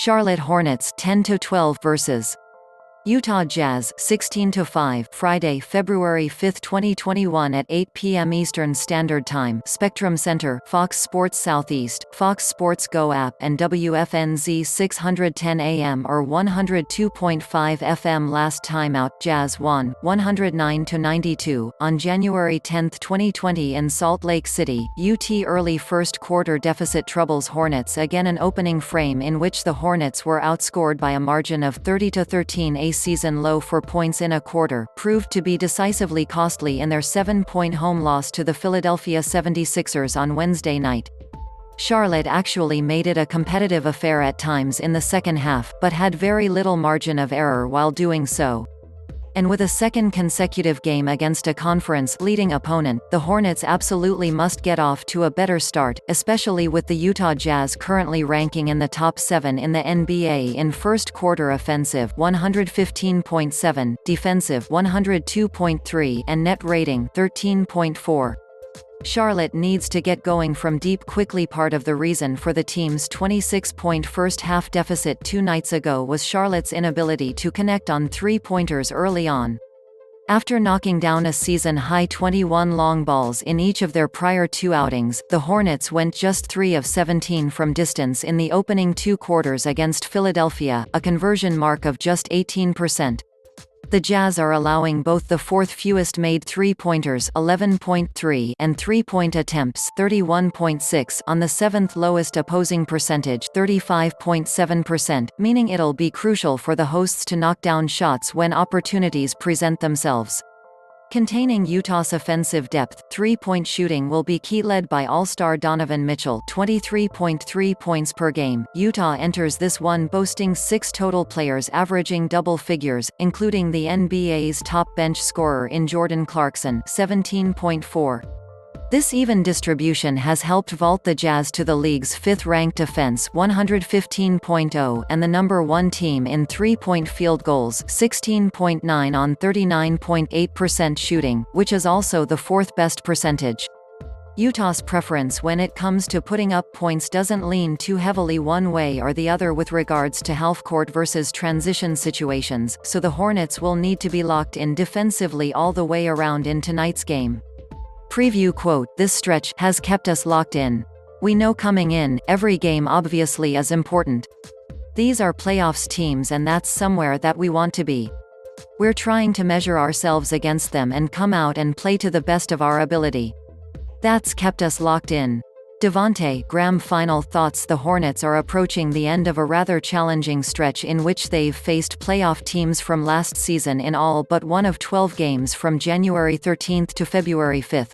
Charlotte Hornets 10-12 vs. Utah Jazz 16-5 Friday, February 5, 2021 at 8 p.m. Eastern Standard Time. Spectrum Center, Fox Sports Southeast, Fox Sports Go app and WFNZ 610 AM or 102.5 FM. Last timeout, Jazz won 109-92 on January 10, 2020 in Salt Lake City. UTEarly first quarter deficit troubles Hornets again. An opening frame in which the Hornets were outscored by a margin of 30-13. A season low for points in a quarter proved to be decisively costly in their 7-point home loss to the Philadelphia 76ers on Wednesday night. Charlotte actually made it a competitive affair at times in the second half, but had very little margin of error while doing so. And with a second consecutive game against a conference-leading opponent, the Hornets absolutely must get off to a better start, especially with the Utah Jazz currently ranking in the top 7 in the NBA in first quarter offensive 115.7, defensive 102.3 and net rating 13.4. Charlotte needs to get going from deep quickly. Part of the reason for the team's 26-point first-half deficit 2 nights ago was Charlotte's inability to connect on three-pointers early on. After knocking down a season-high 21 long balls in each of their prior 2 outings, the Hornets went just 3 of 17 from distance in the opening 2 quarters against Philadelphia, a conversion mark of just 18%. The Jazz are allowing both the fourth-fewest made three-pointers 11.3 and three-point attempts 31.6 on the 7th lowest opposing percentage 35.7%, meaning it'll be crucial for the hosts to knock down shots when opportunities present themselves. Containing Utah's offensive depth, three-point shooting will be key. Led by All-Star Donovan Mitchell 23.3 points per game, Utah enters this one boasting 6 total players averaging double figures, including the NBA's top bench scorer in Jordan Clarkson 17.4. This even distribution has helped vault the Jazz to the league's 5th-ranked offense 115.0 and the number 1 team in three-point field goals 16.9 on 39.8% shooting, which is also the 4th-best percentage. Utah's preference when it comes to putting up points doesn't lean too heavily one way or the other with regards to half-court versus transition situations, so the Hornets will need to be locked in defensively all the way around in tonight's game. Preview quote, "This stretch has kept us locked in. We know coming in, every game obviously is important. These are playoffs teams and that's somewhere that we want to be. We're trying to measure ourselves against them and come out and play to the best of our ability. That's kept us locked in." Devonte GrahamFinal thoughts. The Hornets are approaching the end of a rather challenging stretch in which they've faced playoff teams from last season in all but one of 12 games from January 13 to February 5.